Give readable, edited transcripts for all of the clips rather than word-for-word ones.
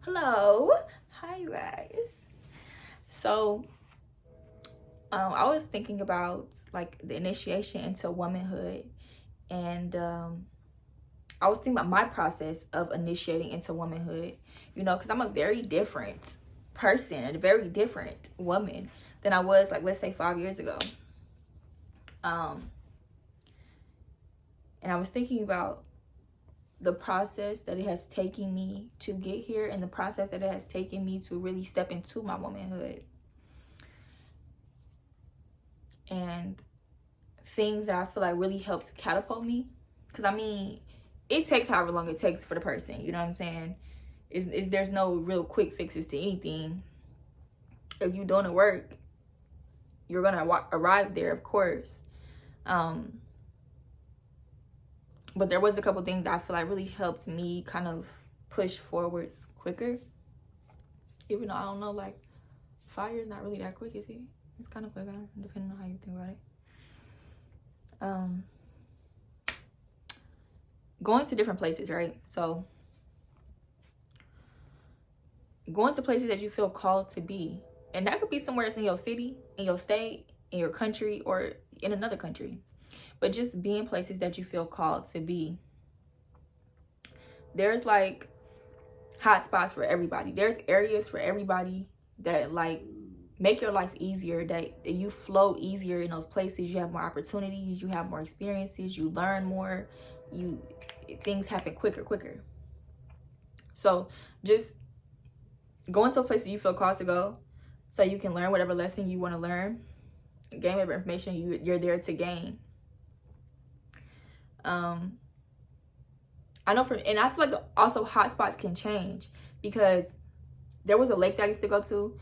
Hello. Hi, you guys. So, I was thinking about like the initiation into womanhood, and I was thinking about my process of initiating into womanhood, because I'm a very different person, a very different woman than I was, like, let's say 5 years ago. And I was thinking about the process that it has taken me to get here and the process that it has taken me to really step into my womanhood. And things that I feel like really helps catapult me. Because I mean, it takes however long it takes for the person, you know what I'm saying? There's no real quick fixes to anything. If you're doing the work, you're going to arrive there, of course. But there was a couple things that I feel like really helped me kind of push forwards quicker. Even though I don't know, like, 5 years not really that quick, is it? It's kind of quick, depending on how you think about it. Going to different places, right? So going to places that you feel called to be, and that could be somewhere that's in your city, in your state, in your country, or in another country, but just being places that you feel called to be. There's like hot spots for everybody. There's areas for everybody that like make your life easier, that you flow easier in those places. You have more opportunities, you have more experiences, you learn more, things happen quicker. So just go into those places you feel called to go, so you can learn whatever lesson you want to learn, gain whatever information you're there to gain. I know and I feel like also hotspots can change, because there was a lake that I used to go to,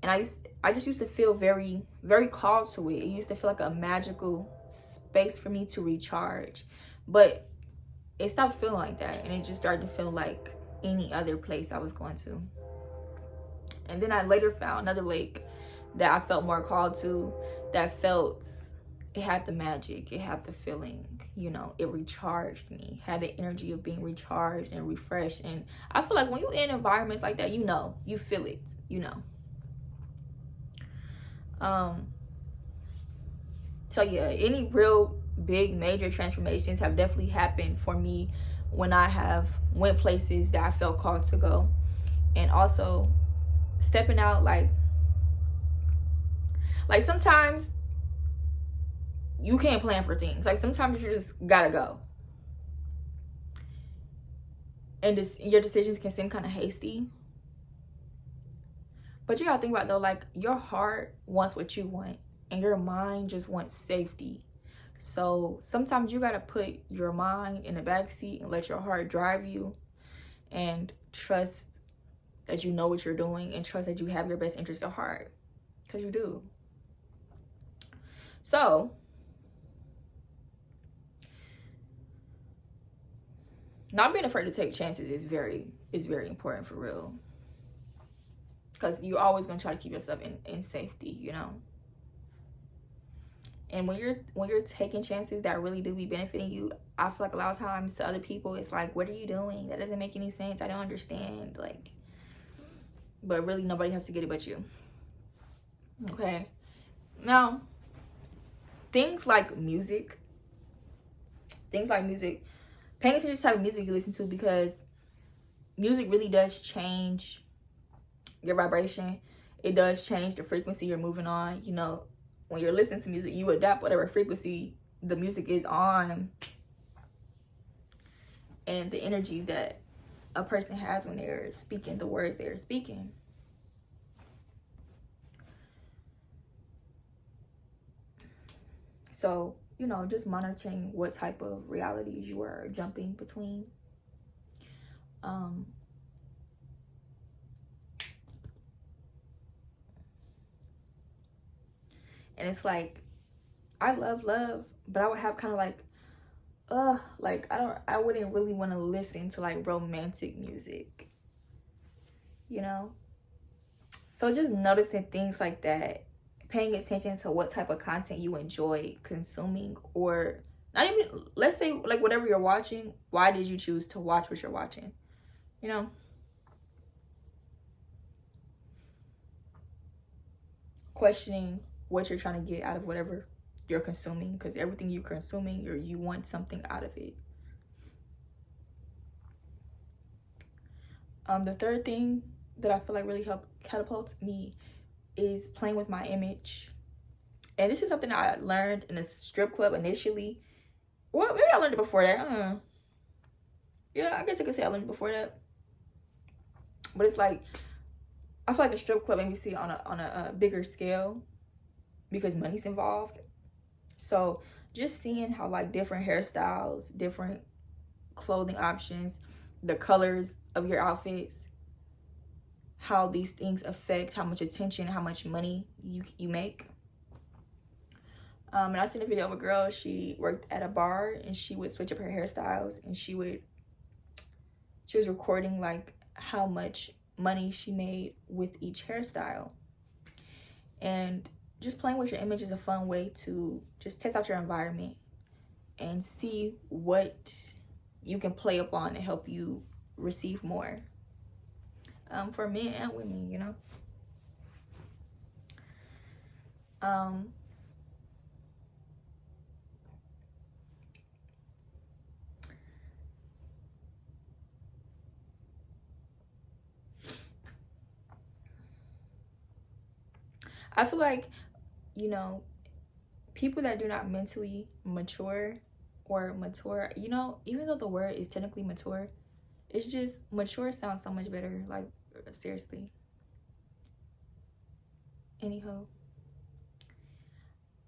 and I just used to feel very, very called to it. It used to feel like a magical space for me to recharge, but it stopped feeling like that, and it just started to feel like any other place I was going to. And then I later found another lake that I felt more called to, that it had the magic, it had the feeling, it recharged me, had the energy of being recharged and refreshed. And I feel like when you're in environments like that, you feel it, So yeah, any real big major transformations have definitely happened for me when I have went places that I felt called to go. And also stepping out, like sometimes you can't plan for things. Like sometimes you just gotta go, and your decisions can seem kind of hasty. But you gotta think about, though, like, your heart wants what you want, and your mind just wants safety. So sometimes you gotta put your mind in the back seat and let your heart drive you, and trust that you know what you're doing, and trust that you have your best interest at heart, because you do. So not being afraid to take chances is very important, for real, because you're always going to try to keep yourself in safety, And when you're taking chances that really do be benefiting you, I feel like a lot of times to other people it's like, what are you doing? That doesn't make any sense. I don't understand. Like, but really nobody has to get it but you. Okay. Now, things like music, paying attention to the type of music you listen to, because music really does change your vibration. It does change the frequency you're moving on. When you're listening to music, you adapt whatever frequency the music is on, and the energy that a person has when they're speaking the words they're speaking. So, just monitoring what type of realities you are jumping between. And it's like, I love, but I would have kind of like, I wouldn't really want to listen to like romantic music, So just noticing things like that, paying attention to what type of content you enjoy consuming, or not even, let's say, like, whatever you're watching, why did you choose to watch what you're watching, questioning what you're trying to get out of whatever you're consuming, because everything you're consuming, you want something out of it. The third thing that I feel like really helped catapult me is playing with my image. And this is something I learned in a strip club initially. Well, maybe I learned it before that. Yeah, I guess I could say I learned it before that. But it's like, I feel like the strip club made me see it on a bigger scale because money's involved. So just seeing how like different hairstyles, different clothing options, the colors of your outfits, how these things affect how much attention, how much money you make. And I seen a video of a girl, she worked at a bar and she would switch up her hairstyles, and she was recording like how much money she made with each hairstyle. And just playing with your image is a fun way to just test out your environment and see what you can play upon to help you receive more, for men and women, you know. I feel like, you know, people that do not mentally mature or mature, you know, even though the word is technically mature, it's just mature sounds so much better. Like, seriously. Anyhow,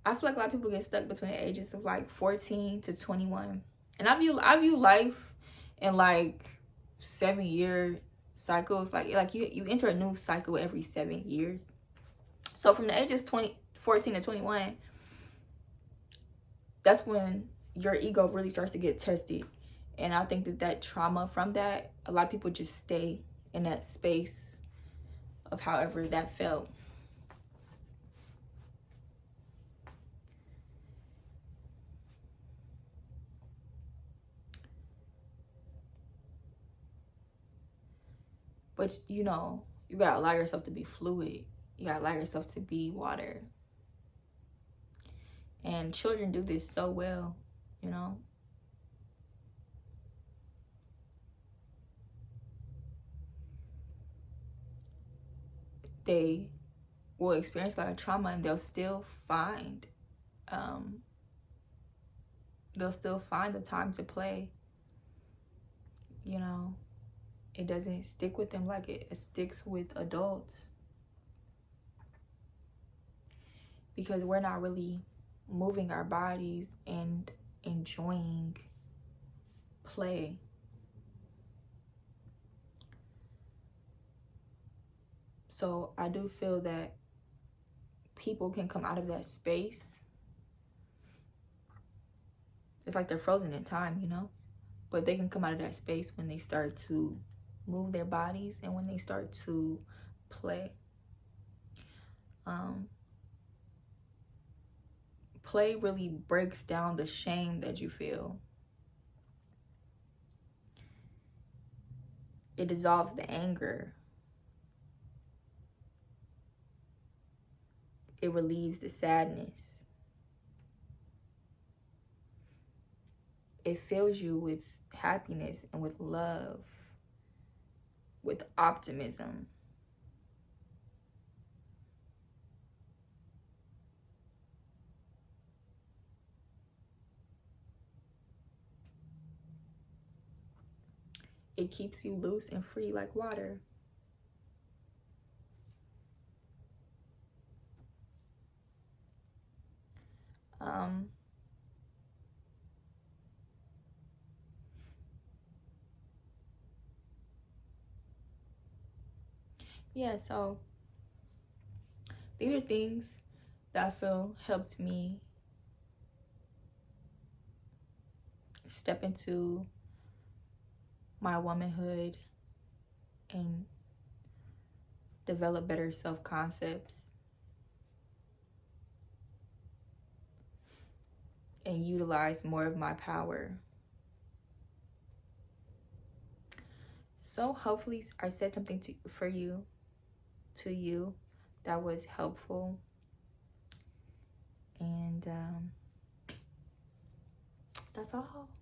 I feel like a lot of people get stuck between the ages of like 14 to 21. And I view life in like 7-year cycles. Like you enter a new cycle every 7 years. So from the ages 14 to 21, that's when your ego really starts to get tested. And I think that trauma from that, a lot of people just stay in that space of however that felt. But, you know, you gotta allow yourself to be fluid. You gotta allow yourself to be water. And children do this so well, you know. They will experience a lot of trauma and they'll still find the time to play. You know, it doesn't stick with them like it sticks with adults, because we're not really moving our bodies and enjoying play. So I do feel that people can come out of that space. It's like they're frozen in time, you know? But they can come out of that space when they start to move their bodies and when they start to play. Play really breaks down the shame that you feel. It dissolves the anger. It relieves the sadness. It fills you with happiness and with love, with optimism. It keeps you loose and free like water. Yeah, so these are things that I feel helped me step into my womanhood and develop better self-concepts and utilize more of my power. So hopefully I said something to you that was helpful. That's all.